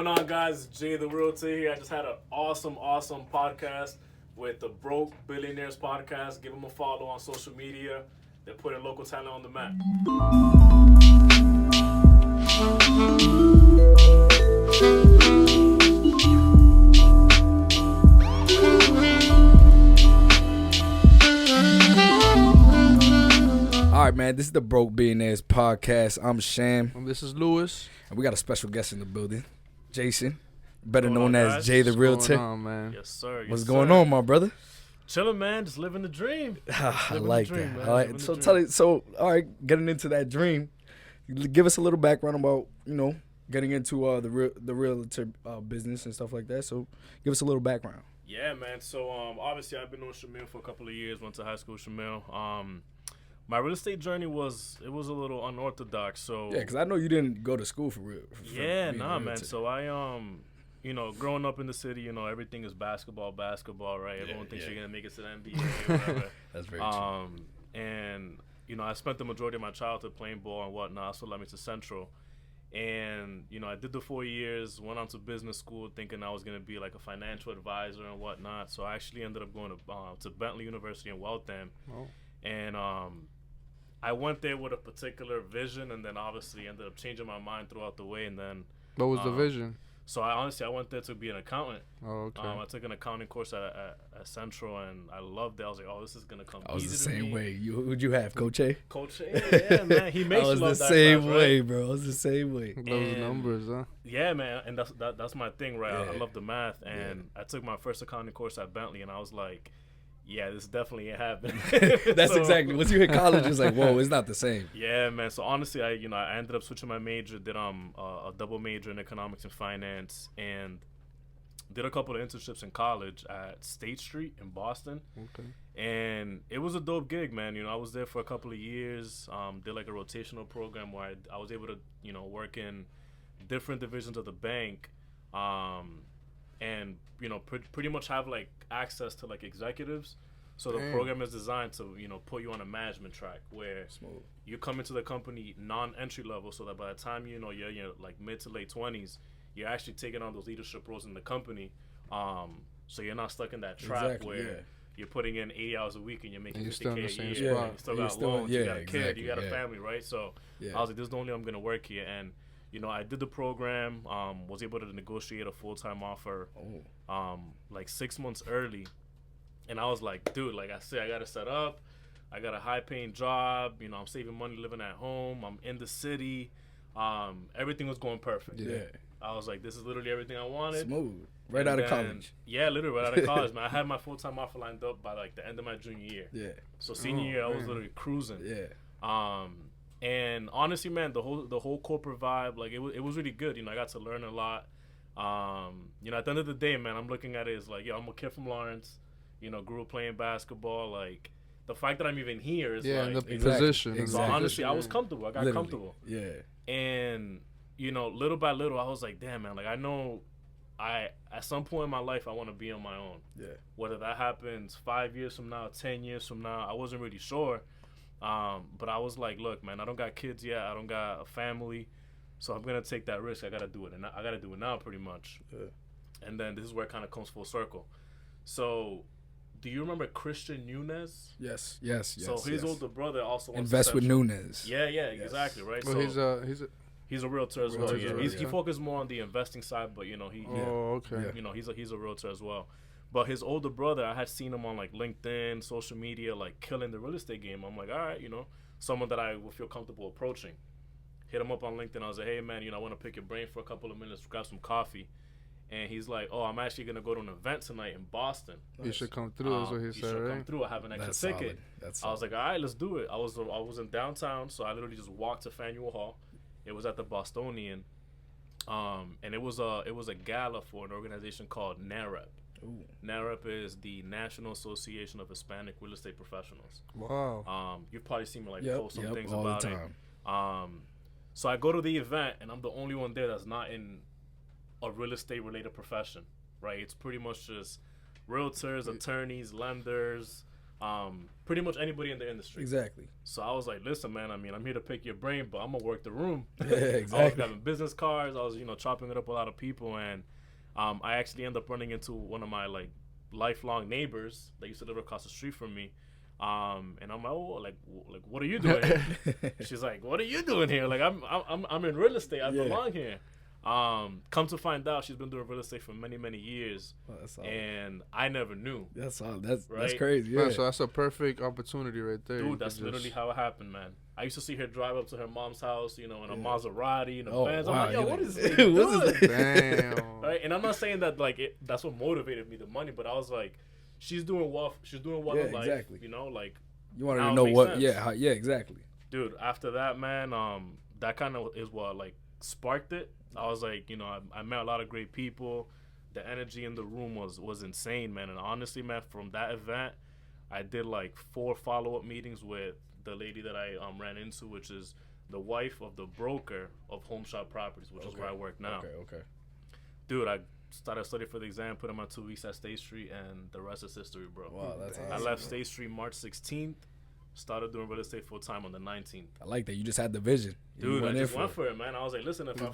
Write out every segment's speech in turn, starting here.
going on, guys? Jay the Realtor here. I just had an awesome podcast with the Broke Billionaires podcast. Give them a follow on social media. They're putting local talent on the map. All right, man, this is the Broke Billionaires podcast. I'm Sham. And this is Lewis. And we got a special guest in the building, Jason, better What's known going on, as guys? Jay the What's Realtor. going on, man? Yes, sir. What's going on, my brother? Chilling, man. Just living the dream. I Living like the dream, that. man. I like Living so the tell dream. it. So all right, getting into that dream, give us a little background about getting into the realtor business and stuff like that. So give us a little background. Yeah, man. So obviously I've been on Shamil for a couple of years. Went to high school with Shamil. My real estate journey was a little unorthodox. So Yeah, because I know you didn't go to school for real. yeah, nah, man. So I growing up in the city, everything is basketball, right? Everyone thinks you're gonna make it to the NBA or whatever. That's very true. And I spent the majority of my childhood playing ball and whatnot. So led me to Central, and I did the 4 years. Went on to business school thinking I was gonna be like a financial advisor and whatnot. So I actually ended up going to Bentley University in Waltham, and I went there with a particular vision, and then obviously ended up changing my mind throughout the way. And then What was the vision? so I went there to be an accountant. Oh, okay. I took an accounting course at Central, and I loved it. I was like, oh, this is gonna come I was easy the to same me. way. Who'd you have, Coach A? Coach A, yeah, man, he makes I was you love the that same class, way, right? bro. I was the same way. Those and- numbers, huh? Yeah, man, and that's my thing, right? I Yeah. love the math, and I took my first accounting course at Bentley, and I was like, yeah, this definitely ain't happening. That's So- exactly. Once you hit college, it's like, whoa, it's not the same. Yeah, man. So honestly, I ended up switching my major, did a double major in economics and finance, and did a couple of internships in college at State Street in Boston. Okay. And it was a dope gig, man. I was there for a couple of years. Did like a rotational program where I was able to work in different divisions of the bank, and pretty much have like access to like executives. So the Damn. program is designed to put you on a management track where Smooth. you come into the company non-entry level, so that by the time you're like mid to late 20s, you're actually taking on those leadership roles in the company. So you're not stuck in that trap Exactly, where yeah. you're putting in 80 hours a week and you're making And you're still in 50K the a same year. spot. You still You're got still- loans, yeah, you got a kid, exactly, you got yeah. a family, right? So Yeah. I was like, this is the only way I'm gonna work here. And I did the program, was able to negotiate a full-time offer like 6 months early. And I was like, dude, like I said, I gotta set up. I got a high-paying job. I'm saving money living at home. I'm in the city. Everything was going perfect. Yeah. I was like, this is literally everything I wanted. Smooth. Right And out of then- college. Yeah, literally right out of college, man. I had my full-time offer lined up by like the end of my junior year. Yeah. So senior year, I was literally cruising. Yeah. And honestly, man, the whole corporate vibe, like it was really good. I got to learn a lot. At the end of the day, man, I'm looking at it as like, I'm a kid from Lawrence. Grew up playing basketball. Like the fact that I'm even here is Yeah, like in the Exactly. position. So Exactly. honestly, I was comfortable. I got Literally. comfortable. Yeah. And little by little, I was like, damn, man, like I know at some point in my life I want to be on my own. Yeah. Whether that happens 5 years from now, 10 years from now, I wasn't really sure. But I was like, look, man, I don't got kids yet. I don't got a family. So I'm going to take that risk. I got to do it. And I got to do it now pretty much. Yeah. And then this is where it kind of comes full circle. So do you remember Christian Nunez? Yes. So his older brother also wants Invest to with Central. Nunez. Yeah, exactly, right? Well, So he's a he's a realtor as well. Realtor Yeah, as well, he yeah. focuses more on the investing side, but he Oh, okay. Yeah. he's a realtor as well. But his older brother, I had seen him on like LinkedIn, social media, like killing the real estate game. I'm like, all right, someone that I would feel comfortable approaching. Hit him up on LinkedIn. I was like, hey man, I want to pick your brain for a couple of minutes, grab some coffee. And he's like, oh, I'm actually gonna go to an event tonight in Boston. You should come through. That's what he You said, should come right? through. I have an extra That's ticket. solid. That's I was like, all right, let's do it. I was in downtown, so I literally just walked to Faneuil Hall. It was at the Bostonian, and it was a gala for an organization called NAREP. Ooh. NAREP is the National Association of Hispanic Real Estate Professionals. Wow. You've probably seen me like Yep, post some yep, things all about the it. time. So I go to the event, and I'm the only one there that's not in a real estate related profession, right? It's pretty much just realtors, attorneys, lenders, pretty much anybody in the industry. Exactly. So I was like, listen, man, I mean, I'm here to pick your brain, but I'm going to work the room. Yeah, I was exactly. grabbing business cards. I was, chopping it up with a lot of people. And I actually ended up running into one of my, like, lifelong neighbors that used to live across the street from me. And I'm like, oh, like, what are you doing here? She's like, what are you doing here? Like, I'm in real estate. I belong here. Come to find out, she's been doing real estate for many, many years, and I never knew. That's right? crazy. Yeah. Man, so that's a perfect opportunity right there. Dude, that's literally how it happened, man. I used to see her drive up to her mom's house, in a Maserati, in a Benz. I'm like, yo, what is this? Damn. Right? And I'm not saying that like that's what motivated me, the money, but I was like, she's doing well in life. Exactly. Like you wanted to know what? Sense. Yeah, exactly. Dude, after that, man, that kind of is what like sparked it. I was like, I met a lot of great people. The energy in the room was insane, man. And honestly, man, from that event, I did like 4 follow-up meetings with the lady that I ran into, which is the wife of the broker of Home Shop Properties, which is where I work now. Okay. Dude, I started studying for the exam, put in my 2 weeks at State Street, and the rest is history, bro. Wow, that's awesome. I left State Street March 16th. Started doing real estate full time on the 19th. I like that. You just had the vision. Dude, I just went for it, man. I was like, listen, if I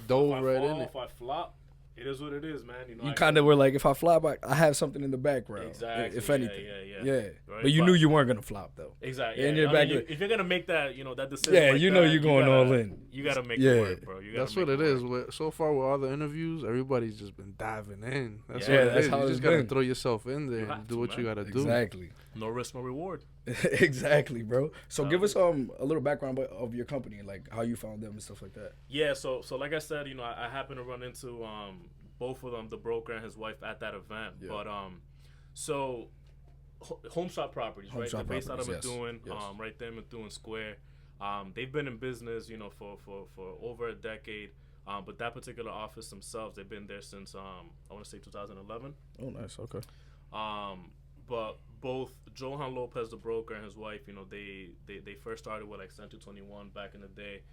flop, it is what it is, man. You kind of were like, if I flop, I have something in the background. Exactly. If anything. Yeah. Right? But you knew you weren't going to flop, though. Exactly. In your back, if you're going to make that, that decision. Yeah, like you're going all in. You got to make it work, bro. That's what it is. So far with all the interviews, everybody's just been diving in. That's what it is. You just got to throw yourself in there and do what you got to do. Exactly. No risk, no reward. Exactly, bro. So give us a little background of your company, like how you found them and stuff like that. Yeah, so like I said, I happened to run into both of them, the broker and his wife, at that event. Yeah. But so Home Shop Properties, right? They're based out of Methuen, right there in Methuen Square. They've been in business, for over a decade. But that particular office themselves, they've been there since I want to say 2011. Oh, nice. Okay. But both Johan Lopez, the broker, and his wife, they first started with like Center 21 back in the day,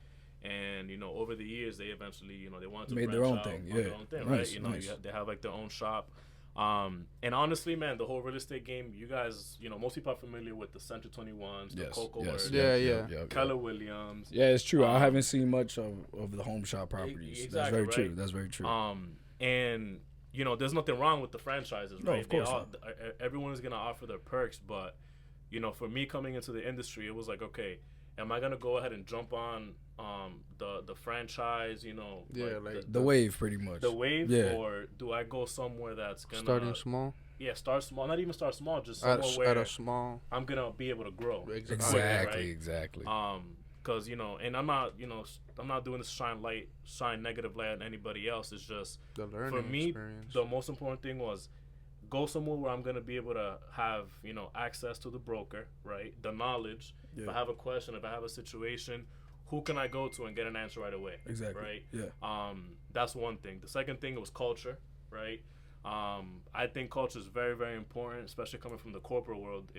and over the years they eventually, they wanted to made their own thing, right? Nice. They have like their own shop. And honestly, man, the whole real estate game, you guys, most people are familiar with the Center 21s, the Coco Works, Keller Williams. Yeah, it's true. I haven't seen much of the Home Shop Properties. Exactly, that's very true. That's very true. And there's nothing wrong with the franchises, right? No, of course not. Everyone is gonna offer their perks, but for me coming into the industry, it was like, okay, am I gonna go ahead and jump on the franchise, the wave, pretty much. The wave, or do I go somewhere that's gonna starting small? Yeah, start small. Not even start small, just somewhere where at a small. I'm gonna be able to grow. Exactly. Because and I'm not doing this shine negative light on anybody else. It's just the learning for me. Experience. The most important thing was go somewhere where I'm gonna be able to have access to the broker, right? The knowledge. Yeah. If I have a question, if I have a situation, who can I go to and get an answer right away? Exactly. Right. Yeah. That's one thing. The second thing was culture, right? I think culture is very, very important, especially coming from the corporate world.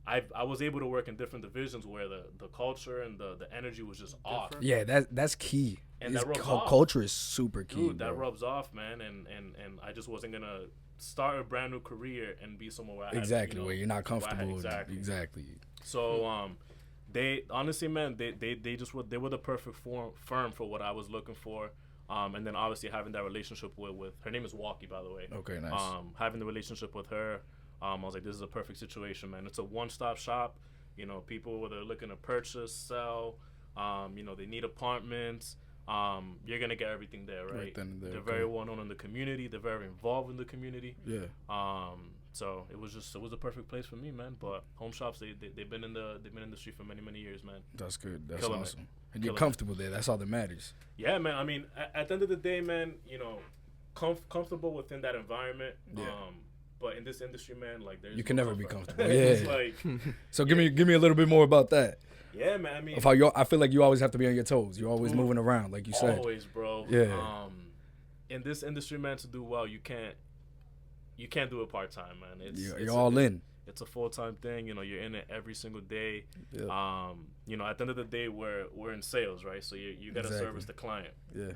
I was able to work in different divisions where the culture and the energy was just off. Yeah, that's key. And that rubs off. Culture is super key. Dude, that rubs off, man. And I just wasn't gonna start a brand new career and be somewhere where I had, where you're not comfortable. Exactly. So they honestly, man, they were the perfect firm for what I was looking for. And then obviously having that relationship with her name is Walkie, by the way. Okay, nice. Having the relationship with her. I was like, this is a perfect situation, man. It's a one-stop shop. People, whether they're looking to purchase, sell, they need apartments. You're going to get everything there, right? They're very well-known in the community. They're very involved in the community. Yeah. So it was a perfect place for me, man. But Home Shops, they've been in the industry for many, many years, man. That's good. That's awesome. And you're comfortable there. That's all that matters. Yeah, man. I mean, at the end of the day, man, comfortable within that environment. Yeah. But in this industry, man, like there's you can never be comfortable. It's like, so give me a little bit more about that. Yeah, man. I mean, of how I feel like you always have to be on your toes. You're always moving around, like you said. Always, bro. Yeah. In this industry, man, to do well, you can't do it part time, man. You're all in. It's a full time thing. You're in it every single day. Yeah. At the end of the day, we're in sales, right? So you gotta service the client. Yeah.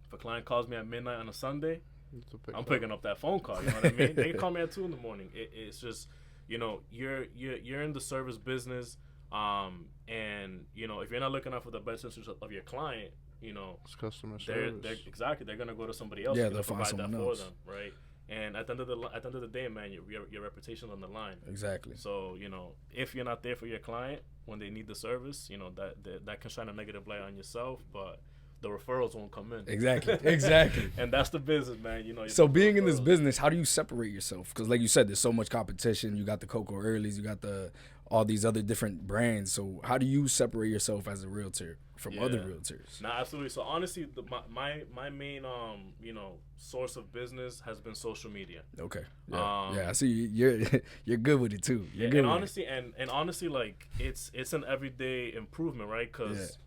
If a client calls me at midnight on a Sunday, I'm picking up that phone call. You know what I mean? They can call me at 2 in the morning. It's just you know, you're in the service business, and you know, if you're not looking out for the best interest of your client, you know, It's customer they're service. exactly, they're gonna go to somebody else. Yeah, who's they'll gonna find provide that someone else. for them, right? And at the end of the day, man, your reputation's on the line. Exactly. So, you know, if you're not there for your client when they need the service, you know, that can shine a negative light on yourself, but the referrals won't come in. Exactly. Exactly. And that's the business, man. You know. So being in this referrals. business, how do you separate yourself? Because like you said, there's so much competition. You got the Coco Earlys, you got all these other different brands. So how do you separate yourself as a realtor from other realtors? Nah, absolutely. So honestly, my main you know, source of business has been social media. Okay. Yeah, I see you're good with it too. You're good and with honestly, and honestly, like it's an everyday improvement, right? Because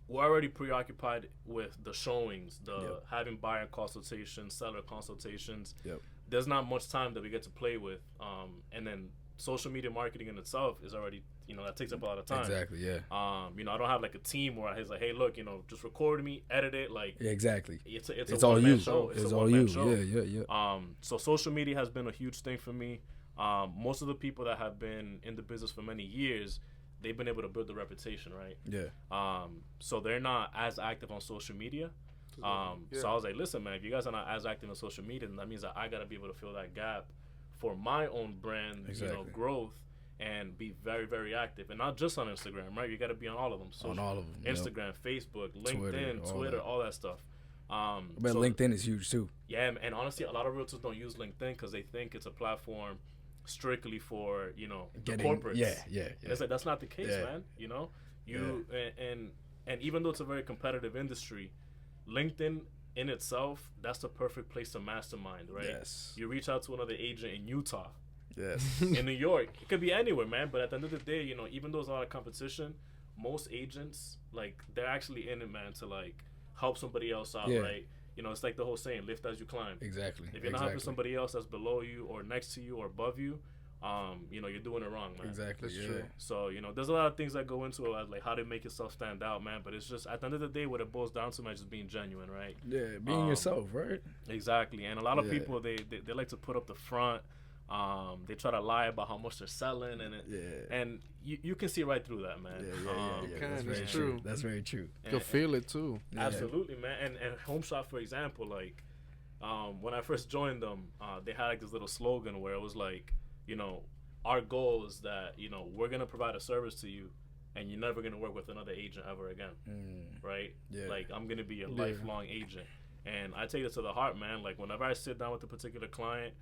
we're already preoccupied with the showings, having buyer consultations, seller consultations. Yep. There's not much time that we get to play with, and then social media marketing in itself is already, you know, that takes up a lot of time. Exactly. Yeah. You know, I don't have like a team where he's like, hey, look, you know, just record me, edit it, like. Yeah, exactly. It's all you. Show. It's all you. Show. Yeah. So social media has been a huge thing for me. Most of the people that have been in the business for many years, they've been able to build a reputation, right? Yeah. So they're not as active on social media. So I was like, listen, man, if you guys are not as active on social media, then that means that I gotta be able to fill that gap for my own brand, you know, growth, and be very, very active, and not just on Instagram, right? You gotta be on all of them. So on all of them. Instagram, Facebook, LinkedIn, Twitter, all that stuff. But LinkedIn is huge too. Yeah, and honestly, a lot of realtors don't use LinkedIn because they think it's a platform strictly for, you know, the corporates. Yeah. And it's like, that's not the case, man. You know, and even though it's a very competitive industry, LinkedIn in itself, that's the perfect place to mastermind, right? Yes. You reach out to another agent in Utah, yes, in New York. It could be anywhere, man. But at the end of the day, you know, even though there's a lot of competition, most agents, like, they're actually in it, man, to like help somebody else out, right? You know, it's like the whole saying, lift as you climb. Exactly. If you're not helping somebody else that's below you or next to you or above you, you know, you're doing it wrong, man. Exactly. That's true. So, you know, there's a lot of things that go into it, like how to make yourself stand out, man. But it's just, at the end of the day, what it boils down to, man, is just being genuine, right? Yeah, being yourself, right? Exactly. And a lot of people, they like to put up the front. They try to lie about how much they're selling, and you can see right through that, man. That's true. That's very true. You can feel it too. Absolutely, man. And Home Shop, for example, like when I first joined them, they had like this little slogan where it was like, you know, our goal is that, you know, we're gonna provide a service to you, and you're never gonna work with another agent ever again, right? Yeah. Like, I'm gonna be your lifelong agent, and I take it to the heart, man. Like, whenever I sit down with a particular client,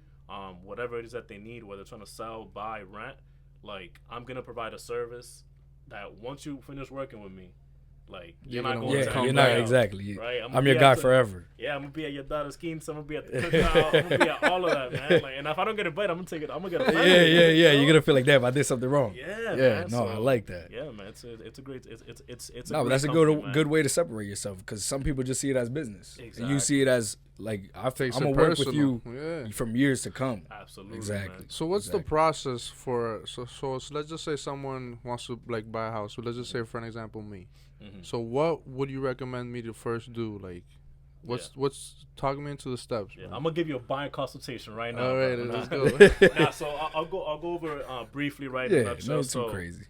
whatever it is that they need, whether they're trying to sell, buy, rent, like, I'm gonna provide a service that once you finish working with me, like, you're not going to you're not exactly right. I'm your guy forever. Yeah, I'm gonna be at your daughter's schemes. I'm gonna be at the cookout. I'm gonna be at all of that, man. Like, and if I don't get a bite, I'm gonna take it. I'm gonna get a bite. Yeah. You're gonna feel like, damn, I did something wrong. Yeah, man. No, I like that. Yeah, man. It's a great. It's no, but that's a good way to separate yourself, because some people just see it as business. Exactly. And you see it as like, I'm gonna work with you from years to come. Absolutely. Exactly. Man. So what's the process for so let's just say someone wants to like buy a house. So let's just say, for an example, me. Mm-hmm. So what would you recommend me to first do? Like, what's talk me into the steps? Yeah, I'm gonna give you a buying consultation right now. All right, let's go. So I'll go over briefly, right? Yeah, no, it's too so crazy.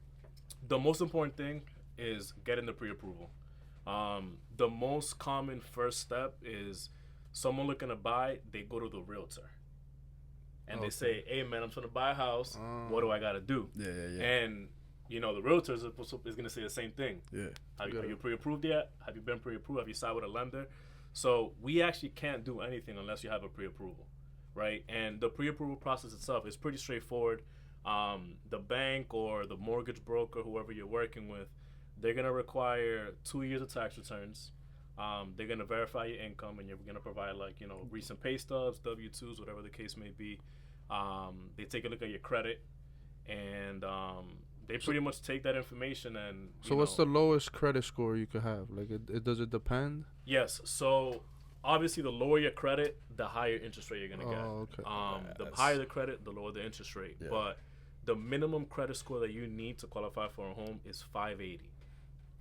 The most important thing is getting the pre-approval. The most common first step is someone looking to buy. They go to the realtor, and they say, "Hey, man, I'm trying to buy a house. What do I gotta do?" Yeah. And you know, the realtor is going to say the same thing. Yeah. Are you pre-approved yet? Have you been pre-approved? Have you signed with a lender? So we actually can't do anything unless you have a pre-approval, right? And the pre-approval process itself is pretty straightforward. The bank or the mortgage broker, whoever you're working with, they're going to require 2 years of tax returns. They're going to verify your income, and you're going to provide, like, you know, recent pay stubs, W-2s, whatever the case may be. They take a look at your credit, and they pretty much take that information and. So what's the lowest credit score you could have? Like, does it depend? Yes. So obviously, the lower your credit, the higher interest rate you're gonna get. Okay. The higher the credit, the lower the interest rate. Yeah. But the minimum credit score that you need to qualify for a home is 580.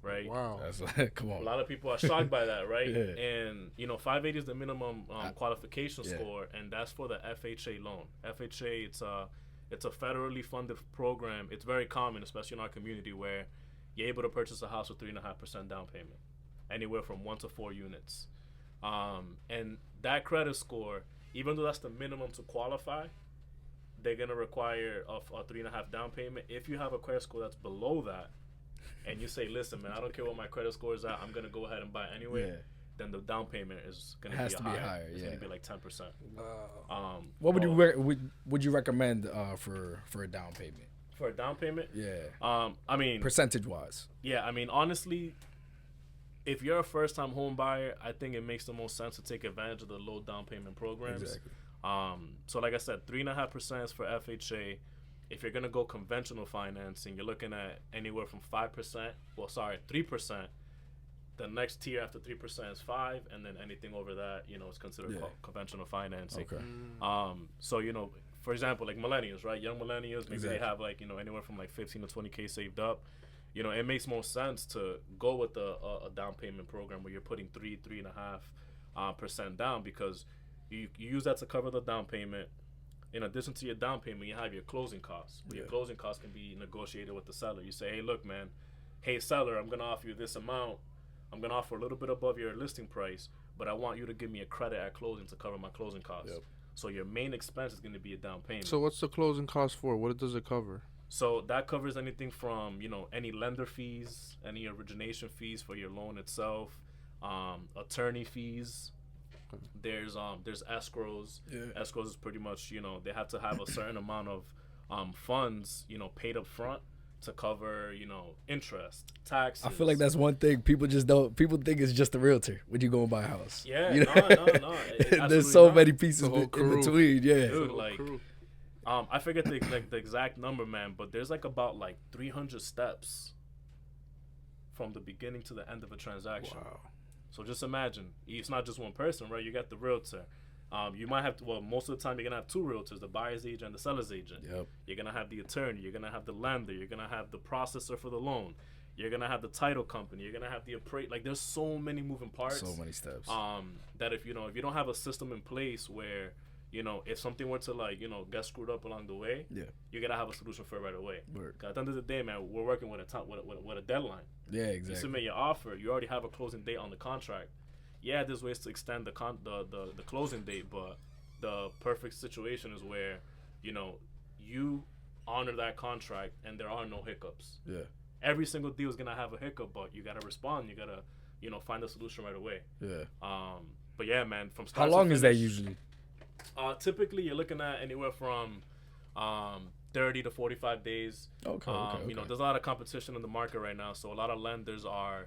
Right. Wow. That's like, come on. A lot of people are shocked by that, right? Yeah. And you know, 580 is the minimum qualification score, and that's for the FHA loan. FHA, It's a federally funded program. It's very common, especially in our community, where you're able to purchase a house with 3.5% down payment, anywhere from 1 to 4 units. And that credit score, even though that's the minimum to qualify, they're gonna require a 3.5 down payment. If you have a credit score that's below that, and you say, "Listen, man, I don't care what my credit score is at, I'm gonna go ahead and buy anyway," then the down payment is gonna be higher. It's gonna be like 10%. What would you recommend for a down payment? For a down payment? Yeah. I mean, percentage wise. Yeah, I mean, honestly, if you're a first time home buyer, I think it makes the most sense to take advantage of the low down payment programs. Exactly. So like I said, 3.5% is for FHA. If you're gonna go conventional financing, you're looking at anywhere from 5%. 3%. The next tier after 3% is 5%, and then anything over that, is considered conventional financing. Okay. So for example, like millennials, right? Young millennials, maybe they have like anywhere from like 15 to 20K saved up. It makes more sense to go with a down payment program where you're putting 3.5% down, because you use that to cover the down payment. In addition to your down payment, you have your closing costs. Your closing costs can be negotiated with the seller. You say, "Hey, look, man, hey seller, I'm gonna offer you this amount. I'm gonna offer a little bit above your listing price, but I want you to give me a credit at closing to cover my closing costs." Yep. So your main expense is going to be a down payment. So what's the closing cost for? What does it cover? So that covers anything from any lender fees, any origination fees for your loan itself, attorney fees. There's escrows. Yeah. Escrows is pretty much they have to have a certain amount of funds paid up front to cover interest, taxes. I feel like that's one thing people just don't. People think it's just a realtor when you go and buy a house. Yeah, no. There's so many pieces in between. Yeah, dude, like I forget the exact number, man, but there's like about 300 steps from the beginning to the end of a transaction. Wow. So just imagine, it's not just one person, right? You got the realtor. You might have to, most of the time you're going to have two realtors, the buyer's agent and the seller's agent. Yep. You're going to have the attorney. You're going to have the lender. You're going to have the processor for the loan. You're going to have the title company. You're going to have the appraisal. Like, there's so many moving parts. So many steps. That if you don't have a system in place where, if something were to get screwed up along the way, you got to have a solution for it right away. At the end of the day, man, we're working with a deadline. Yeah, exactly. You submit your offer. You already have a closing date on the contract. Yeah, there's ways to extend the closing date, but the perfect situation is where, you honor that contract and there are no hiccups. Yeah. Every single deal is gonna have a hiccup, but you gotta respond. You gotta, find a solution right away. Yeah. But yeah, man, from start How long to finish, is that usually? Typically, you're looking at anywhere from 30 to 45 days. Okay. There's a lot of competition in the market right now, so a lot of lenders are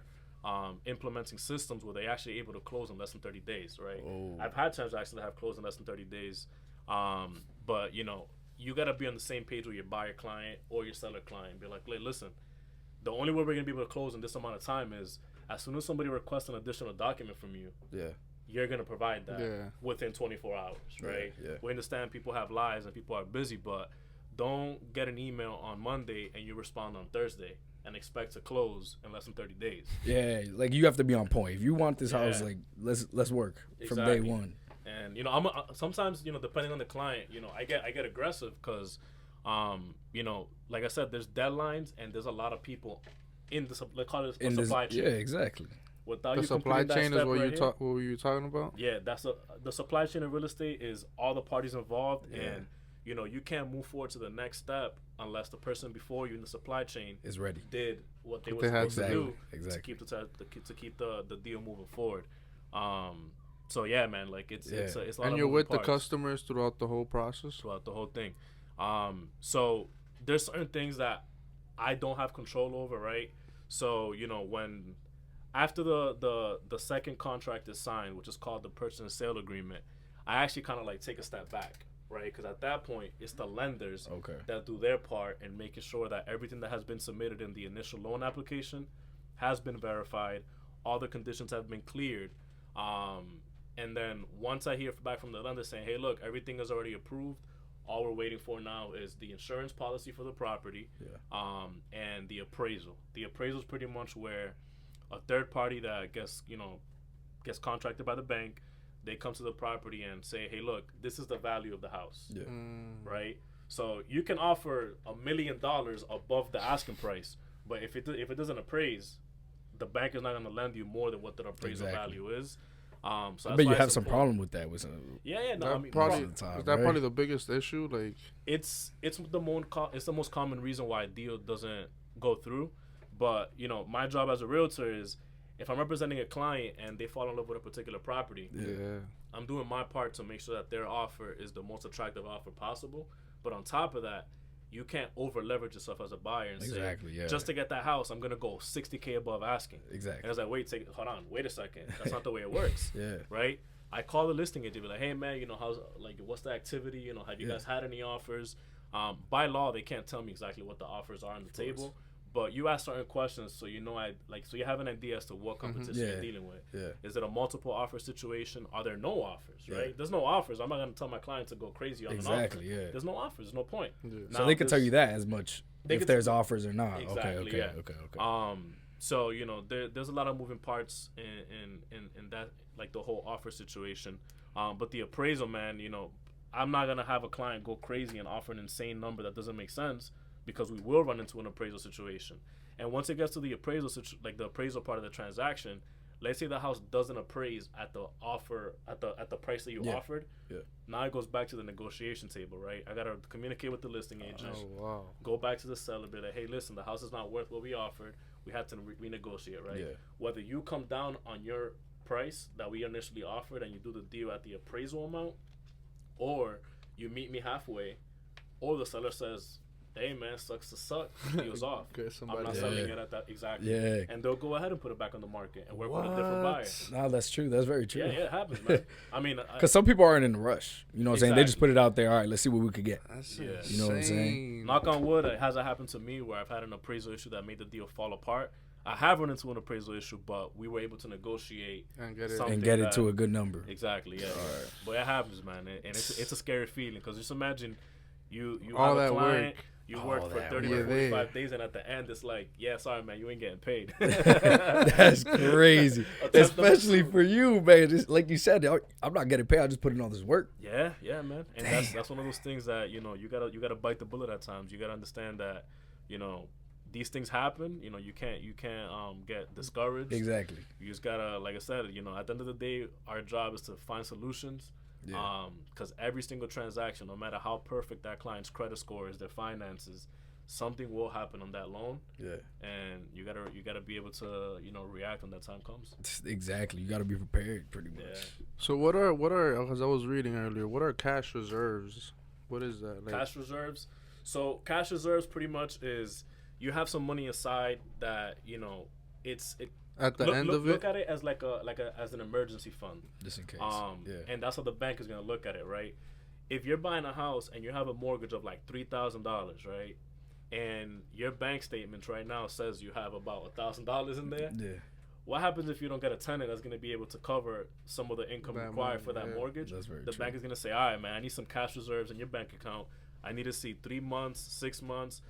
implementing systems where they're actually able to close in less than 30 days, right? Oh. I've had transactions that have closed in less than 30 days. But, you got to be on the same page with your buyer client or your seller client. Be like, listen, the only way we're going to be able to close in this amount of time is as soon as somebody requests an additional document from you, you're going to provide that within 24 hours, right? Yeah. We understand people have lives and people are busy, but don't get an email on Monday and you respond on Thursday and expect to close in less than 30 days. Yeah, like you have to be on point. If you want this house, like let's work from day one. And sometimes depending on the client, I get aggressive because, like I said, there's deadlines and there's a lot of people in the supply chain. Yeah, exactly. Without the supply chain is what were you talking about? Yeah, that's the supply chain of real estate is all the parties involved, and you can't move forward to the next step unless the person before you in the supply chain is ready, did what they were supposed to do to keep the deal moving forward. So yeah, man, like it's a lot. And you're with the customers throughout the whole process, throughout the whole thing. So there's certain things that I don't have control over, right? So when after the second contract is signed, which is called the purchase and sale agreement, I actually kind of take a step back, right? Because at that point, it's the lenders that do their part in making sure that everything that has been submitted in the initial loan application has been verified, all the conditions have been cleared. And then once I hear back from the lender saying, hey, look, everything is already approved, all we're waiting for now is the insurance policy for the property and the appraisal. The appraisal is pretty much where a third party that gets contracted by the bank, they come to the property and say, hey, look, this is the value of the house, right? So you can offer $1 million above the asking price, but if it doesn't appraise, the bank is not going to lend you more than what the appraisal value is. So I bet you have some problem with that. With some, yeah, no, that I mean, probably, most of the time, is that right? probably the biggest issue? Like, it's the most common reason why a deal doesn't go through. But you know, my job as a realtor is if I'm representing a client and they fall in love with a particular property, I'm doing my part to make sure that their offer is the most attractive offer possible. But on top of that, you can't over leverage yourself as a buyer and say, just to get that house, I'm gonna go $60K above asking. Exactly. And I was like, wait a second, that's not the way it works. Right? I call the listing agent, be like, hey man, you know, what's the activity? You know, have you guys had any offers? By law, they can't tell me exactly what the offers are on the table. But you ask certain questions, so you know so you have an idea as to what competition you're dealing with. Is it a multiple offer situation? Are there no offers? Right? There's no offers. I'm not gonna tell my client to go crazy on an offer. There's no offers. There's no point. Now, so they can tell you that as much if there's offers or not. Exactly, okay. So you know there's a lot of moving parts in that, like the whole offer situation. But the appraisal, man, you know, I'm not gonna have a client go crazy and offer an insane number that doesn't make sense. Because we will run into an appraisal situation, and once it gets to the appraisal, like the appraisal part of the transaction, let's say the house doesn't appraise at the offer at the price that you offered. Now it goes back to the negotiation table, right? I gotta communicate with the listing agent. Go back to the seller, be like, hey, listen, the house is not worth what we offered. We have to renegotiate, right? Whether you come down on your price that we initially offered and you do the deal at the appraisal amount, or you meet me halfway, or the seller says, hey man, sucks to suck. Deal's off. I'm not selling it at that exactly. And they'll go ahead and put it back on the market and work with a different buyer. No, that's true. That's very true. Yeah, it happens, man. I mean, because some people aren't in a rush. You know what I'm saying? They just put it out there. All right, let's see what we could get. That's You know what I'm saying? Knock on wood, it hasn't happened to me where I've had an appraisal issue that made the deal fall apart. I have run into an appraisal issue, but we were able to negotiate and get it to a good number. Exactly, yeah. Right. But it happens, man, and it's a scary feeling because just imagine you all have a that client. work. You work for 30 or 45 days, and at the end, it's like, yeah, sorry, man, you ain't getting paid. That's crazy. Especially for you, man. Just like you said, I'm not getting paid. I just put in all this work. Yeah, man. And that's one of those things that, you know, you gotta bite the bullet at times. You gotta understand that, you know, these things happen. You know, you can't get discouraged. Exactly. You just gotta, like I said, you know, at the end of the day, our job is to find solutions. Because every single transaction, no matter how perfect that client's credit score is, their finances, something will happen on that loan. And you gotta be able to, you know, react when that time comes. Exactly. You gotta be prepared, pretty much. So what are because I was reading earlier, what are cash reserves? What is that? Like, cash reserves. So cash reserves pretty much is you have some money aside that, you know, at the end of it, look at it as as an emergency fund, just in case. And that's how the bank is gonna look at it, right? If you're buying a house and you have a mortgage of like $3,000, right, and your bank statement right now says you have about $1,000 in there, what happens if you don't get a tenant that's gonna be able to cover some of the income required for that mortgage? That's very the true. Bank is gonna say, all right, man, I need some cash reserves in your bank account. I need to see 3 months, 6 months.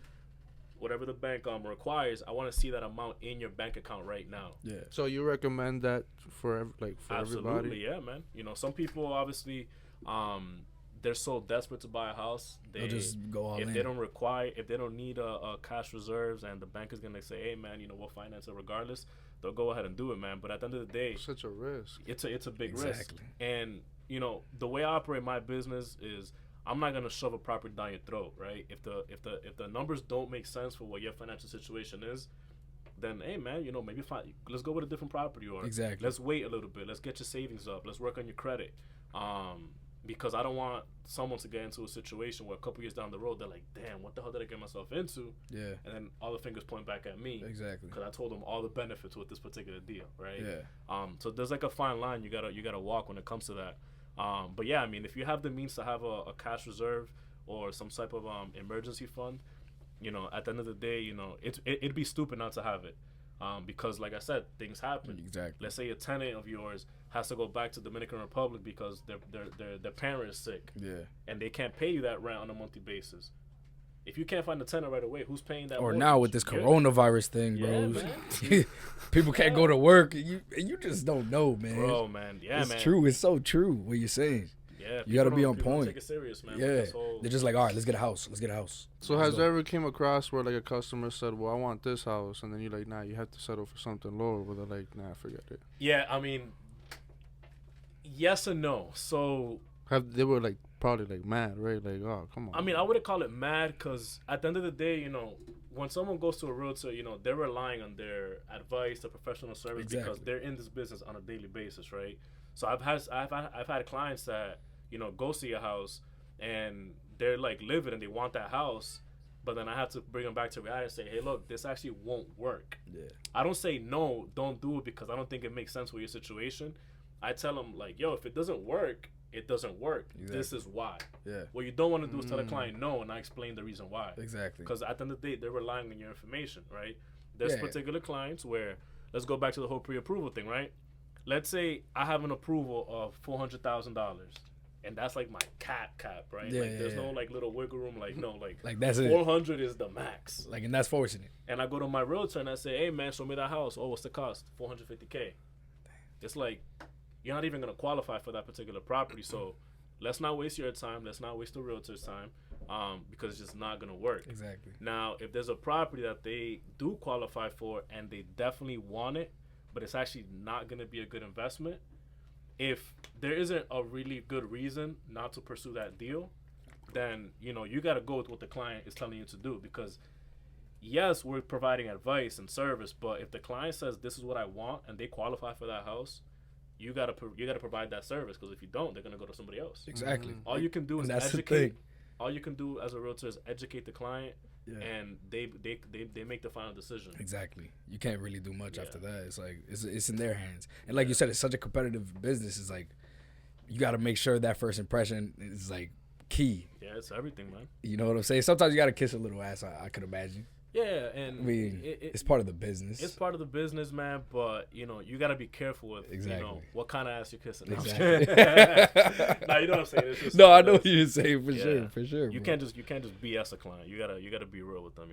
Whatever the bank requires, I want to see that amount in your bank account right now. So you recommend that for Absolutely, everybody? Yeah, man. You know, some people obviously, they're so desperate to buy a house, they'll just go all in. If they don't need a cash reserves, and the bank is gonna say, hey, man, you know, we'll finance it regardless. They'll go ahead and do it, man. But at the end of the day, such a risk. It's a big risk. And you know, the way I operate my business is, I'm not gonna shove a property down your throat, right? If the numbers don't make sense for what your financial situation is, then hey man, you know, maybe let's go with a different property, or let's wait a little bit. Let's get your savings up. Let's work on your credit. Because I don't want someone to get into a situation where a couple years down the road they're like, damn, what the hell did I get myself into? And then all the fingers point back at me. Because I told them all the benefits with this particular deal, right? So there's like a fine line you gotta walk when it comes to that. But yeah, I mean, if you have the means to have a cash reserve or some type of emergency fund, you know, at the end of the day, you know, it'd be stupid not to have it. Because like I said, things happen. Let's say a tenant of yours has to go back to Dominican Republic because their parent is sick. And they can't pay you that rent on a monthly basis. If you can't find the tenant right away, who's paying that? Or mortgage? now with this coronavirus thing, bro, people can't go to work. You just don't know, man. Bro, man, it's true. It's so true what you're saying. Yeah, You got to be on people don't point. take it serious, man. Yeah, they're just like, all right, let's get a house. So has there ever came across where like a customer said, well, I want this house, and then you're like, nah, you have to settle for something lower, where they're like, nah, forget it. Yeah, I mean, yes and no. So They were like probably like mad, right? Like, oh, come on. I mean, I wouldn't call it mad because at the end of the day, when someone goes to a realtor, they're relying on their advice, their professional service because they're in this business on a daily basis, right? So I've had clients that go see a house and they're like livid and they want that house, but then I have to bring them back to reality and say, hey, look, this actually won't work. Yeah. I don't say no, don't do it because I don't think it makes sense with your situation. I tell them like, yo, if it doesn't work, it doesn't work. Exactly. This is why. Yeah. What you don't want to do is tell a client no and I explain the reason why. Exactly. Because at the end of the day, they're relying on your information, right? There's particular clients where, let's go back to the whole pre-approval thing, right? Let's say I have an approval of $400,000, and that's like my cap, right? Yeah, like there's no like little wiggle room, like no, like that's 400 is the max. Like, and that's fortunate. And I go to my realtor and I say, hey man, show me that house. Oh, what's the cost? $450K. It's like, you're not even gonna qualify for that particular property. So let's not waste your time. Let's not waste the realtor's time, because it's just not gonna work. Exactly. Now, if there's a property that they do qualify for and they definitely want it, but it's actually not gonna be a good investment, if there isn't a really good reason not to pursue that deal, then you gotta go with what the client is telling you to do. Because yes, we're providing advice and service, but if the client says this is what I want and they qualify for that house, you gotta provide that service, because if you don't, they're gonna go to somebody else. Exactly. All you can do is educate. All you can do as a realtor is educate the client, and they make the final decision. Exactly. You can't really do much after that. It's like it's in their hands. And like you said, it's such a competitive business. It's like you got to make sure that first impression is like key. Yeah, it's everything, man. You know what I'm saying? Sometimes you got to kiss a little ass. I could imagine. Yeah, and I mean, it's part of the business. It's part of the business, man. But you got to be careful with what kind of ass you're kissing. Exactly. Nah, you know what I'm saying. It's just, no, I know what you're saying for sure. You can't just BS a client. You gotta be real with them.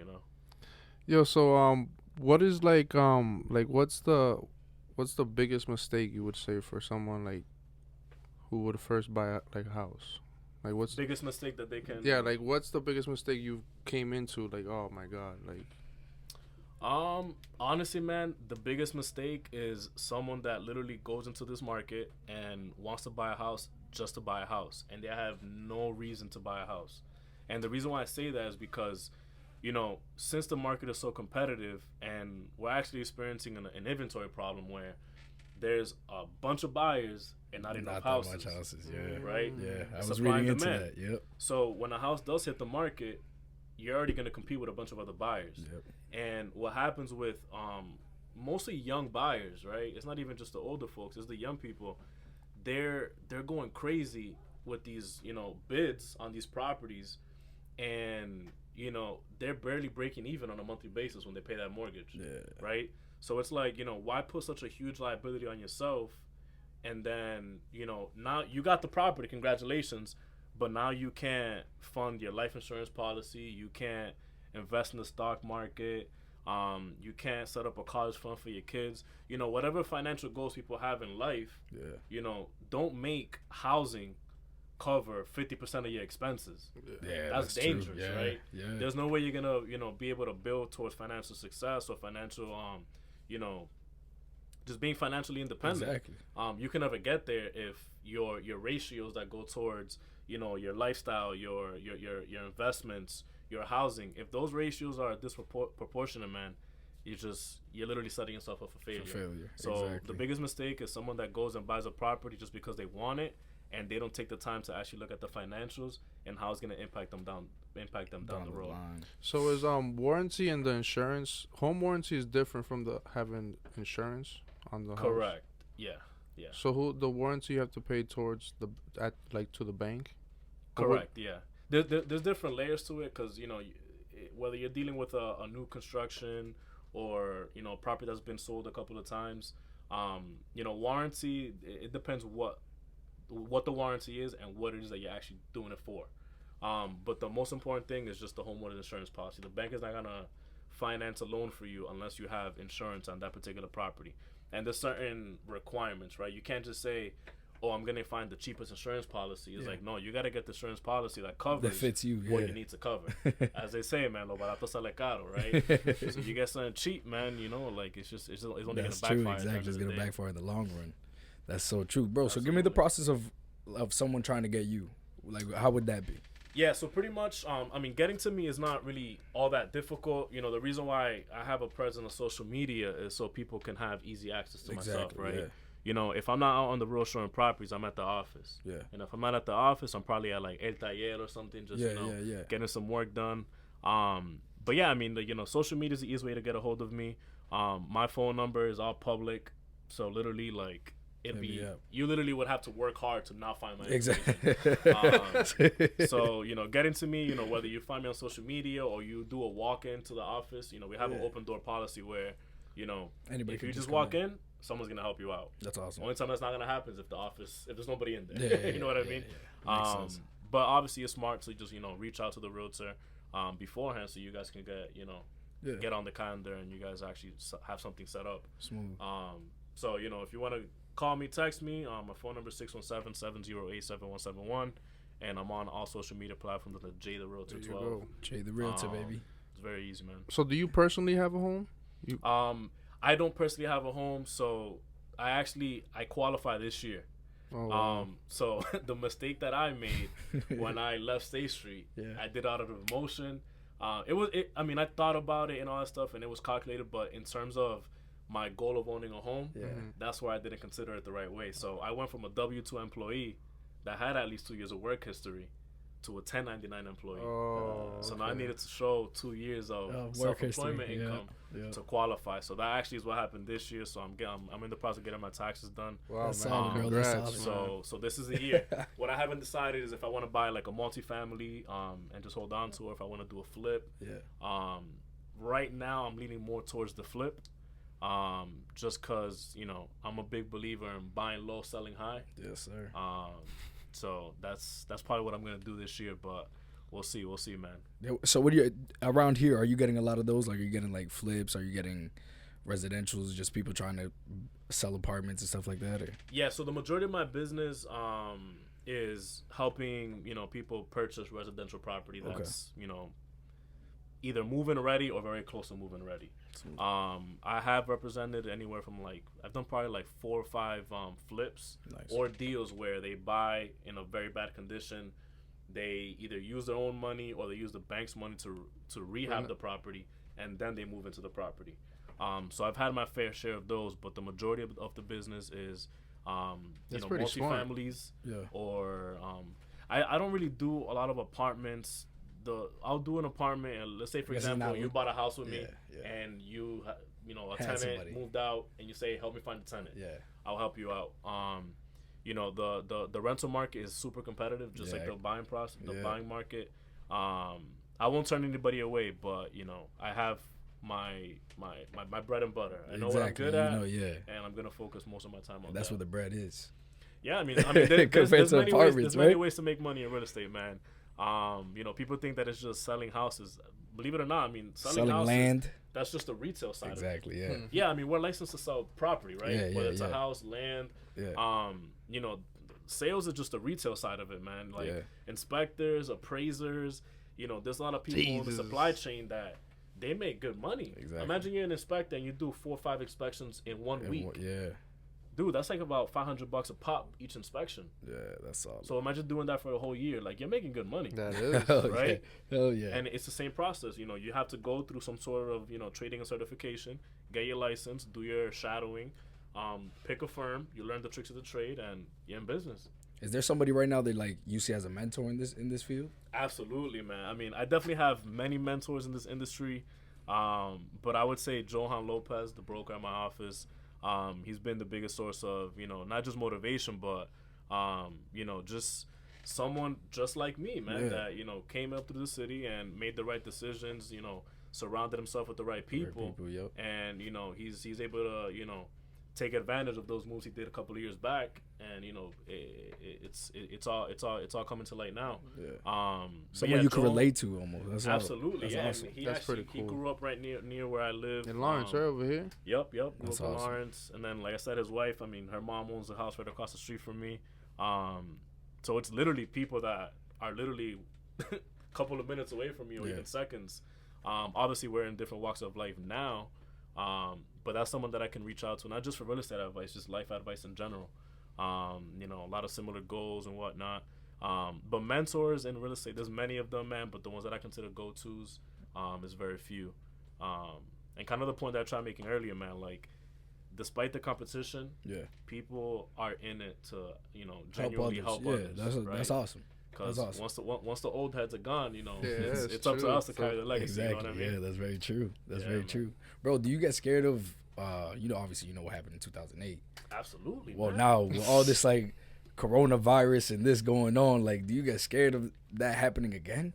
Yo, so what is like what's the biggest mistake you would say for someone like who would first buy like a house? Like, what's the biggest mistake that they can? Yeah, like what's the biggest mistake you came into? Like, oh my god, like. Honestly, man, the biggest mistake is someone that literally goes into this market and wants to buy a house just to buy a house, and they have no reason to buy a house. And the reason why I say that is because, since the market is so competitive, and we're actually experiencing an inventory problem where there's a bunch of buyers and not enough houses. Not that much houses, yeah. Right? Yeah, I was reading into that, yep. So when a house does hit the market, you're already going to compete with a bunch of other buyers. Yep. And what happens with mostly young buyers, right? It's not even just the older folks, it's the young people. They're going crazy with these, bids on these properties, and, they're barely breaking even on a monthly basis when they pay that mortgage, right? So it's like, why put such a huge liability on yourself? And then, now you got the property, congratulations, but now you can't fund your life insurance policy. You can't invest in the stock market. You can't set up a college fund for your kids. Whatever financial goals people have in life, don't make housing cover 50% of your expenses. Yeah, that's dangerous, right? Yeah. There's no way you're gonna, be able to build towards financial success or financial, just being financially independent. Exactly. You can never get there if your ratios that go towards, your lifestyle, your investments, your housing, if those ratios are disproportionate, man, you're literally setting yourself up for failure. So the biggest mistake is someone that goes and buys a property just because they want it, and they don't take the time to actually look at the financials and how it's going to impact them down the road. So is warranty and the insurance, home warranty is different from the having insurance on the house? Correct. Yeah. So who the warranty you have to pay towards to the bank? Correct. Yeah. There's different layers to it, because whether you're dealing with a new construction or a property that's been sold a couple of times, warranty, it depends what the warranty is and what it is that you're actually doing it for. But the most important thing is just the homeowner's insurance policy. The bank is not gonna finance a loan for you unless you have insurance on that particular property. And there's certain requirements, right? You can't just say, oh, I'm gonna find the cheapest insurance policy. It's like, no, you gotta get the insurance policy that covers that fits you, what you need to cover. As they say, man, lo barato sale caro, right? So you get something cheap, man, you know, like it's only gonna backfire. True, exactly. It's gonna backfire in the long run. That's so true, bro. Absolutely. So give me the process of someone trying to get you. Like, how would that be? Yeah, so pretty much, I mean, getting to me is not really all that difficult. You know, the reason why I have a presence on social media is so people can have easy access to myself, right? Yeah. You know, if I'm not out on the road showing properties, I'm at the office. Yeah. And if I'm not at the office, I'm probably at like El Taller or something, just, getting some work done. But yeah, I mean, social media is the easiest way to get a hold of me. My phone number is all public. So literally, like, you literally would have to work hard to not find my information. So, getting to me, whether you find me on social media or you do a walk-in to the office, we have an open door policy where, anybody if you just walk in, someone's gonna help you out. That's awesome. Only time that's not gonna happen is if there's nobody in there. You know what I mean? Makes sense. But obviously it's smart to just reach out to the realtor beforehand so you guys can get on the calendar and you guys actually have something set up. Smooth. So if you want to call me, text me. My phone number is 617-708-7171, and I'm on all social media platforms with Jay the Realtor 12. Jay the Realtor, baby. It's very easy, man. So do you personally have a home? I don't personally have a home, so I qualify this year. Oh, wow. So the mistake that I made when I left State Street, I did out of emotion. I thought about it and all that stuff, and it was calculated, but in terms of my goal of owning a home, that's where I didn't consider it the right way. So I went from a W-2 employee that had at least 2 years of work history to a 1099 employee. So now I needed to show 2 years of self-employment income to qualify. So that actually is what happened this year. So I'm in the process of getting my taxes done. Wow, that's man. solid, bro. Congrats, So this is the year. What I haven't decided is if I want to buy like a multifamily and just hold on to it, or if I want to do a flip. Right now I'm leaning more towards the flip. Just cause I'm a big believer in buying low, selling high. Yes, sir. So that's probably what I'm gonna do this year, but we'll see, man. So what do you around here? Are you getting a lot of those? Like, are you getting like flips? Are you getting residentials? Just people trying to sell apartments and stuff like that? Or? Yeah. So the majority of my business is helping people purchase residential property that's either move-in ready or very close to move-in ready. I have represented anywhere from I've done probably 4 or 5 flips or deals where they buy in a very bad condition. They either use their own money or they use the bank's money to rehab the property, and then they move into the property. So I've had my fair share of those, but the majority of the business is multifamilies. Or I don't really do a lot of apartments. I'll do an apartment, and let's say for example you bought a house with me, and you a tenant moved out, and you say help me find a tenant. I'll help you out. The rental market is super competitive, just like the buying process, the buying market. I won't turn anybody away, but I have my bread and butter. I know what I'm good at, and I'm gonna focus most of my time on that's that. where the bread is. Yeah, I mean, there's many ways to make money in real estate, man. People think that it's just selling houses. Believe it or not, I mean, selling houses, land. That's just the retail side of it. Exactly, yeah. Yeah, I mean, we're licensed to sell property, right? Whether it's a house, land. Sales is just the retail side of it, man. Inspectors, appraisers, there's a lot of people in the supply chain that they make good money. Exactly. Imagine you're an inspector and you do 4 or 5 inspections in 1 week. Dude, that's like about $500 a pop each inspection. Yeah, that's solid. So imagine doing that for a whole year. You're making good money. That is. Right? Hell yeah. And it's the same process. You have to go through some sort of, trading and certification, get your license, do your shadowing, pick a firm, you learn the tricks of the trade, and you're in business. Is there somebody right now that you see as a mentor in this field? Absolutely, man. I mean, I definitely have many mentors in this industry. But I would say Johan Lopez, the broker at my office, he's been the biggest source of, not just motivation, but, just someone just like me, man, that, came up through the city and made the right decisions, surrounded himself with the right people. And, he's able to, take advantage of those moves he did a couple of years back, and you know it's all coming to light now. Yeah. Someone you can relate to almost. That's absolutely. That's yeah. awesome. That's pretty cool. He grew up right near where I live In Lawrence, right over here. Yep. Grew That's up in awesome. Lawrence, and then like I said, his wife. I mean, her mom owns a house right across the street from me. So it's literally people that are literally a couple of minutes away from you, or even seconds. Obviously, we're in different walks of life now. But that's someone that I can reach out to, not just for real estate advice, just life advice in general. You know, a lot of similar goals and whatnot. But mentors in real estate, there's many of them, man. But the ones that I consider go-tos is very few. And kind of the point that I tried making earlier, man, like, despite the competition, people are in it to, you know, genuinely help others. That's awesome. Because once the old heads are gone, you know, it's it's up to us to carry the legacy. Exactly. You know what I mean? Yeah, that's very true. That's very true. Bro, do you get scared of, you know, obviously you know what happened in 2008. Absolutely. Well, man. now with all this like coronavirus and this going on, like, do you get scared of that happening again?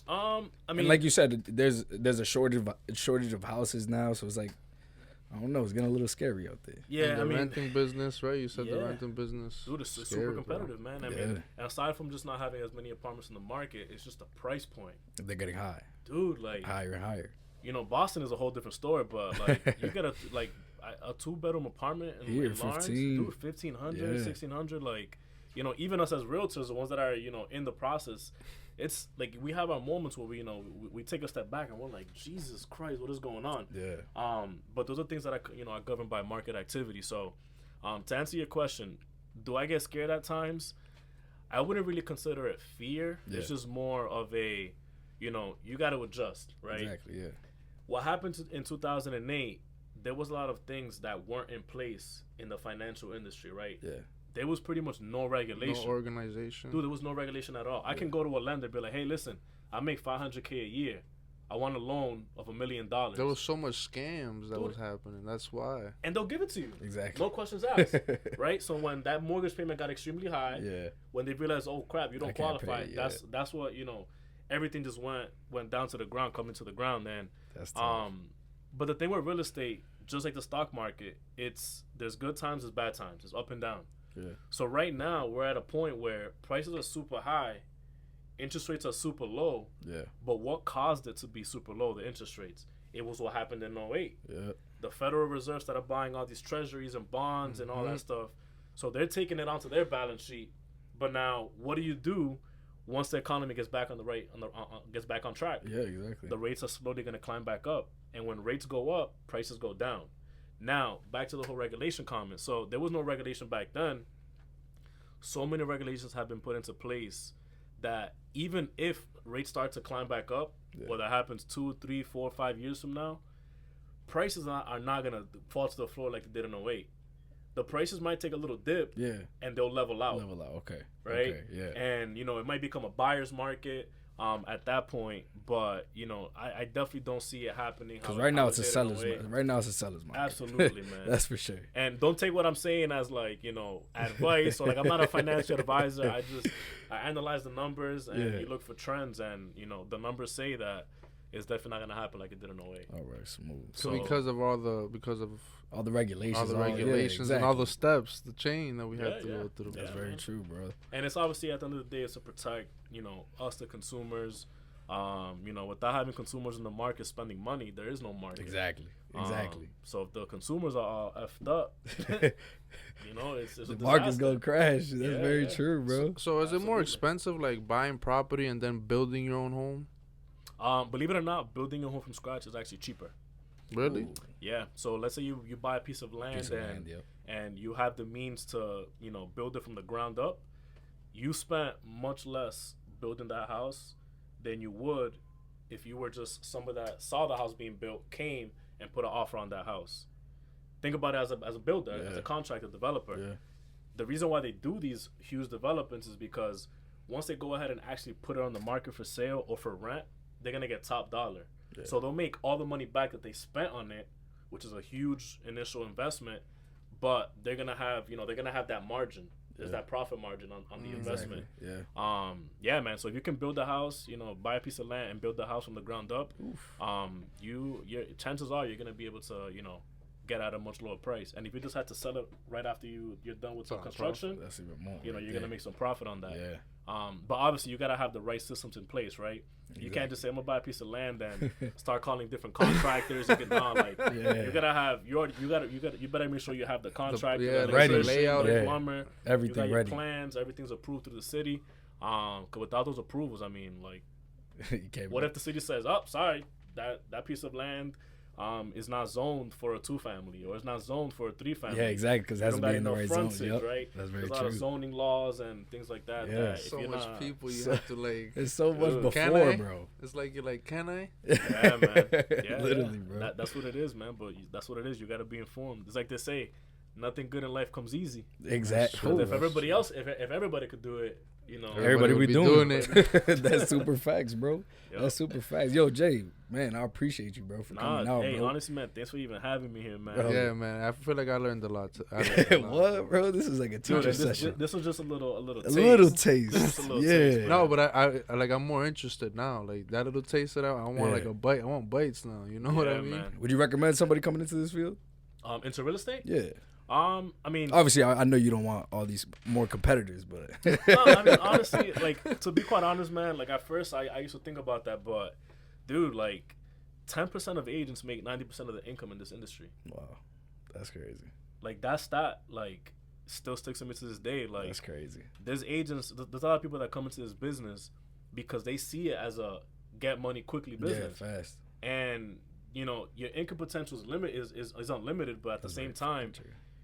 I mean, and like you said, there's a shortage of houses now, so it's like, I don't know, it's getting a little scary out there. Yeah, and the I mean, renting business, right? You said the renting business. Dude, it's scary, super competitive, bro. man. I mean, and aside from just not having as many apartments in the market, it's just the price point. They're getting high. Dude, like higher and higher. You know, Boston is a whole different story, but like you get a 2-bedroom apartment in Lawrence, dude, 1,500, 1,600. Like, you know, even us as realtors, the ones that are, you know, in the process, it's like we have our moments where we, you know, we take a step back and we're like, Jesus Christ, what is going on? Yeah. But those are things that are governed by market activity. So, to answer your question, do I get scared at times? I wouldn't really consider it fear. Yeah. It's just more of a, you know, you got to adjust, right? Exactly. Yeah. What happened in 2008? There was a lot of things that weren't in place in the financial industry, right? Yeah. There was pretty much no regulation. No organization. Dude, there was no regulation at all. I can go to a lender and be like, hey, listen, I make $500K a year. I want a loan of $1 million. There was so much scams that was happening. That's why. And they'll give it to you. Exactly. No questions asked. Right? So when that mortgage payment got extremely high, when they realized, oh, crap, you don't qualify, that's what, you know, everything just went down to the ground, coming to the ground. And that's tough. But the thing with real estate, just like the stock market, there's good times, there's bad times. It's up and down. Yeah. So right now we're at a point where prices are super high, interest rates are super low. Yeah. But what caused it to be super low? The interest rates. It was what happened in 2008. Yeah. The Federal Reserve started buying all these treasuries and bonds and all that stuff. So they're taking it onto their balance sheet. But now, what do you do once the economy gets back gets back on track? Yeah, exactly. The rates are slowly going to climb back up, and when rates go up, prices go down. Now, back to the whole regulation comment. So there was no regulation back then. So many regulations have been put into place that even if rates start to climb back up, whether that happens 2, 3, 4, 5 years from now, prices are not going to fall to the floor like they did in 2008. The prices might take a little dip, and they'll level out. Okay. Right? Okay, yeah. And, you know, it might become a buyer's market at that point, but, you know, I definitely don't see it happening. Because right now it's a seller's market. Right now it's a seller's market. Absolutely, man. That's for sure. And don't take what I'm saying as, like, you know, advice or, like, I'm not a financial advisor. I analyze the numbers and you look for trends, and, you know, the numbers say that it's definitely not going to happen like it did in 2008. All right, smooth. So because of all the regulations, exactly. and all the steps, the chain that we have to go through. That's very true, bro. And it's obviously at the end of the day, it's to protect, you know, us, the consumers. You know, without having consumers in the market spending money, there is no market. Exactly. So if the consumers are all effed up, you know, it's the market's gonna crash. That's very true, bro. So is it more expensive, like buying property and then building your own home? Believe it or not, building a home from scratch is actually cheaper. Really? Ooh. Yeah. So let's say you buy a piece of land and you have the means to, you know, build it from the ground up. You spent much less building that house than you would if you were just somebody that saw the house being built, came and put an offer on that house. Think about it as a builder, as a contractor, developer. Yeah. The reason why they do these huge developments is because once they go ahead and actually put it on the market for sale or for rent, they're going to get top dollar. Yeah. So they'll make all the money back that they spent on it, which is a huge initial investment, but they're going to have, you know, that margin. There's that profit margin on the investment. Yeah. Yeah, man. So if you can build a house, you know, buy a piece of land and build the house from the ground up, your chances are you're going to be able to, you know, get at a much lower price. And if you just had to sell it right after you're done with some construction, that's even more. You know, you're gonna make some profit on that. Yeah. But obviously you gotta have the right systems in place, right? You can't just say I'm gonna buy a piece of land and start calling different contractors. You gotta have you better make sure you have the contractor, ready, layout, plumber, everything you got ready, your plans, everything's approved through the city. 'Cause without those approvals, I mean, like, what if the city says, "Oh, sorry, that piece of land is not zoned for a 2-family, or it's not zoned for a 3-family." Yeah, exactly, because that's being in the right zone. Yep. Right? That's very There's a lot true. of zoning laws and things like that. Yeah. That So much people you have to like. It's so much before, bro. It's like you're like, can I? Yeah, man. Yeah, literally, bro. That's what it is, man. But that's what it is. You got to be informed. It's like they say, nothing good in life comes easy. Exactly. If everybody could do it, you know, everybody would be doing it. That's super facts, bro. Yep. That's super facts. Yo, Jay, man, I appreciate you, bro, for coming out, hey, bro. honestly, man, thanks for even having me here, man. Yeah, man. I feel like I learned a lot. What, bro? This is like a teacher session. This was just a little taste. Little taste. Just a little Yeah. taste, No, but I like I'm more interested now. Like that little taste that I want like a bite. I want bites now. You know what I mean? Man. Would you recommend somebody coming into this field? Into real estate? Yeah. I mean, Obviously, I know you don't want all these more competitors, but no, I mean, honestly, like, to be quite honest, man, like, at first, I used to think about that, but, dude, like, 10% of agents make 90% of the income in this industry. wow, that's crazy. Like, that stat, like, still sticks to me to this day. Like, That's crazy. there's a lot of people that come into this business because they see it as a get money quickly business. Yeah, fast. And, you know, your income potential is unlimited, but at the same time,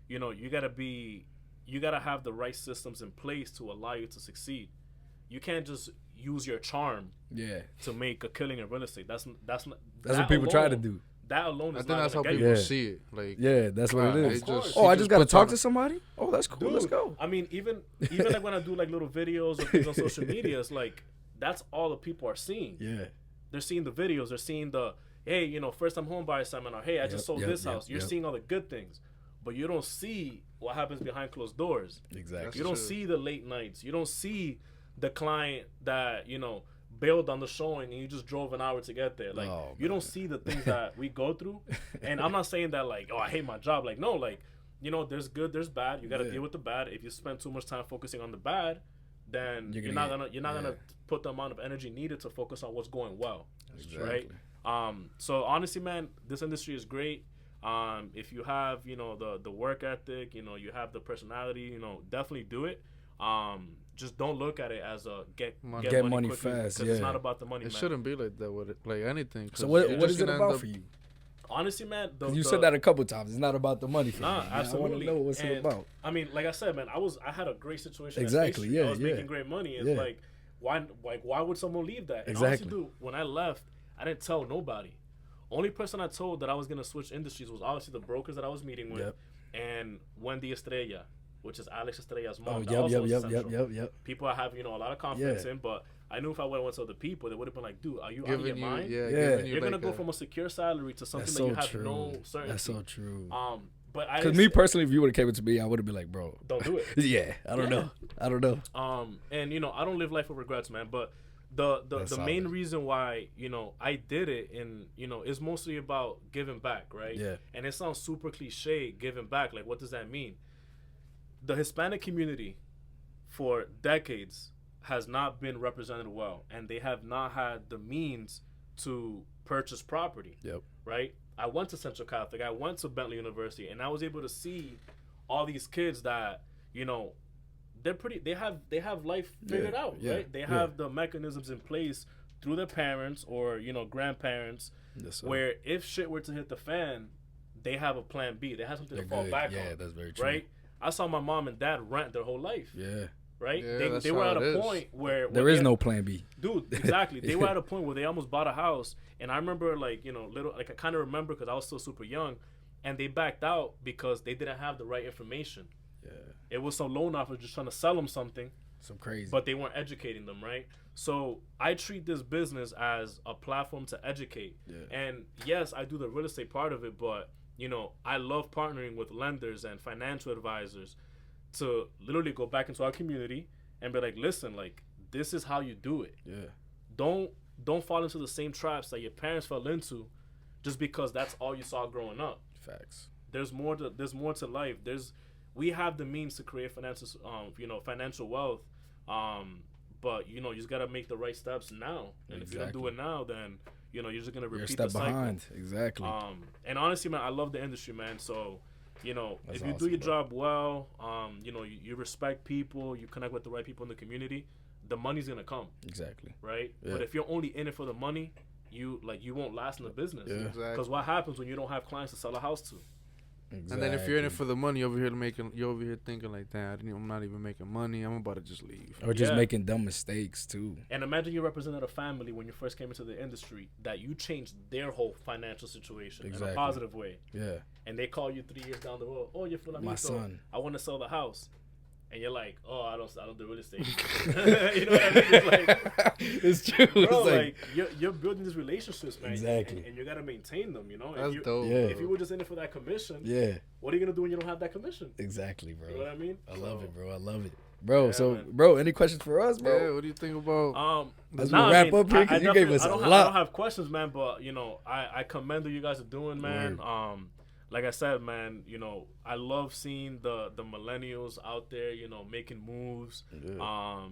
you know, you gotta have the right systems in place to allow you to succeed. You can't just use your charm to make a killing in real estate. That's what people try to do. That alone is I think not that's how gonna get people you. see it. Like, Yeah, that's what it They is. just- Oh, I he just gotta puts talk on to somebody. Oh, that's cool. Dude, Let's go. I mean, even like when I do like little videos or things on social media, it's like that's all the people are seeing. Yeah. They're seeing the videos. They're seeing the, hey, you know, first time home buyer seminar. Hey, I just sold this house. You're seeing all the good things, but you don't see what happens behind closed doors. Exactly. You don't see the late nights. You don't see the client that, you know, bailed on the showing and you just drove an hour to get there. Like, you don't see the things that we go through. And I'm not saying that, like, oh, I hate my job. Like, no, like, you know, there's good, there's bad. You got to deal with the bad. If you spend too much time focusing on the bad, then you're not gonna put the amount of energy needed to focus on what's going well. Exactly. Right? So honestly, man, this industry is great. If you have, you know, the work ethic, you know, you have the personality, you know, definitely do it. Just don't look at it as a get money quickly, fast. because it's not about the money. it man. shouldn't be like that with it, like anything. So what is it about for you? Honestly, man, You said that a couple times. It's not about the money for Nah, you. absolutely. I want to know what's it about. I mean, like I said, man, I had a great situation. Exactly. I was making great money. It's like, why would someone leave that? And Exactly. honestly, dude, when I left, I didn't tell nobody. Only person I told that I was gonna switch industries was obviously the brokers that I was meeting with, and Wendy Estrella, which is Alex Estrella's mom. Yep. People I have, you know, a lot of confidence in, but I knew if I went to other people, they would have been like, dude, are you out of your mind? You're gonna go from a secure salary to something that you have no certainty. That's so true. But I, because me personally, if you would have came to me, I would have been like, bro, don't do it. Yeah, I don't know. And you know, I don't live life with regrets, man. But the main reason why, you know, I did it, and you know, is mostly about giving back, right? Yeah. And it sounds super cliche, giving back. Like, what does that mean? The Hispanic community, for decades, has not been represented well, and they have not had the means to purchase property. Yep. Right? I went to Central Catholic. I went to Bentley University, and I was able to see all these kids that, you know, they have life figured out, right? They have the mechanisms in place through their parents or, you know, grandparents, where if shit were to hit the fan, they have a plan B. They have something to fall back on. Yeah, that's very true. Right? I saw my mom and dad rent their whole life. Yeah. Right? Yeah, they were at a point where there is no plan B. Dude, exactly. They were at a point where they almost bought a house, and I remember, like, you know, I kind of remember because I was still super young, and they backed out because they didn't have the right information. Yeah. It was some loan officer just trying to sell them something. So crazy. But they weren't educating them, right? So I treat this business as a platform to educate. Yeah. And yes, I do the real estate part of it, but, you know, I love partnering with lenders and financial advisors to literally go back into our community and be like, listen, like, this is how you do it. Yeah. Don't fall into the same traps that your parents fell into just because that's all you saw growing up. Facts. there's more to life. We have the means to create financial wealth. But you just gotta make the right steps now. And if you don't do it now, then you're just gonna repeat the cycle. You're a step behind. Exactly. And honestly, man, I love the industry, man. So, That's if you do your job well, you respect people, you connect with the right people in the community, the money's gonna come. Exactly. Right. Yeah. But if you're only in it for the money, you won't last in the business. Yeah. Exactly. Because what happens when you don't have clients to sell a house to? Exactly. And then if you're in it for the money, you're over here thinking like that. I'm not even making money. I'm about to just leave. Or just making dumb mistakes too. And imagine you represented a family when you first came into the industry that you changed their whole financial situation in a positive way. Yeah. And they call you 3 years down the road. Oh, you're my son. I want to sell the house. And you're like, oh, I don't do real estate. You know what I mean? It's like, it's true. Bro, like you're building these relationships, man. Exactly. And you gotta maintain them. That's dope. Yeah. If you were just in it for that commission, what are you gonna do when you don't have that commission? Exactly, bro. You know what I mean? I love it, bro. I love it, bro. Bro, any questions for us, bro? Yeah. What do you think about? As we wrap up here, because you gave us a lot. I don't have questions, man. But I commend what you guys are doing, man. Word. Like I said, man, I love seeing the millennials out there, making moves, not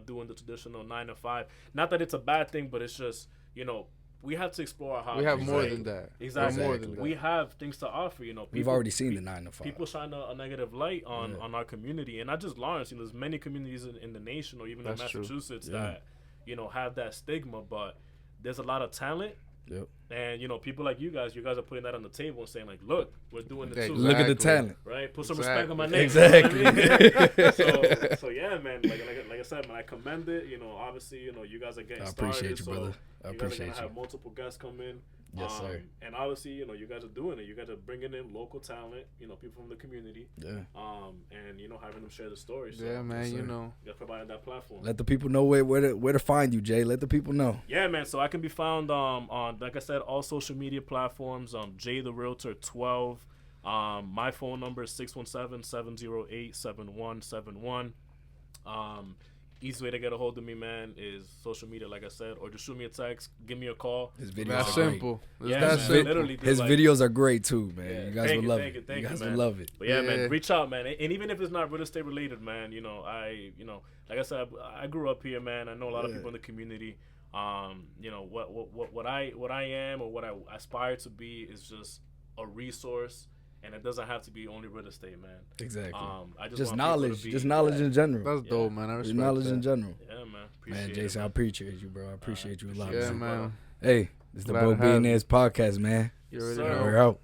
doing the traditional 9 to 5. Not that it's a bad thing, but it's just, we have to explore our hobbies. We have more than that. Exactly. More than that. We have things to offer, We've already seen the 9 to 5. People shine a negative light on our community. And not just Lawrence, there's many communities in the nation or even in Massachusetts that, have that stigma. But there's a lot of talent. Yep. And people like you guys are putting that on the table and saying like, look, we're doing it too. Look at the talent, right? Put some respect on my name. Exactly. So yeah, man. Like I said, man, I commend it. Obviously, you guys are getting started. I appreciate you, brother. I appreciate you. You guys are gonna have multiple guests come in. Yes, sir. And obviously, you guys are doing it. You guys are bringing in local talent. People from the community. Yeah. And having them share the stories. So, yeah, man. you guys providing that platform. Let the people know where to find you, Jay. Let the people know. Yeah, man. So I can be found on, like I said, all social media platforms. Jay the Realtor 12. My phone number is 617-708-7171. Easy way to get a hold of me, man, is social media, like I said, or just shoot me a text, give me a call. His videos That's simple. Literally, his videos are great too, man. Yeah, you guys will love it. You guys will love it. But yeah, man, reach out, man. And even if it's not real estate related, man, like I said, I grew up here, man. I know a lot of people in the community. What I am or what I aspire to be is just a resource. And it doesn't have to be only real estate, man. Exactly. I just knowledge. Just knowledge in general. That's dope, man. I respect knowledge that. in general. Yeah, man. Man, Jason, I appreciate you, bro. I appreciate you a lot. Yeah, man. man. Hey, this is the Broke Billionaires podcast, man. You already Sir. know. We're out.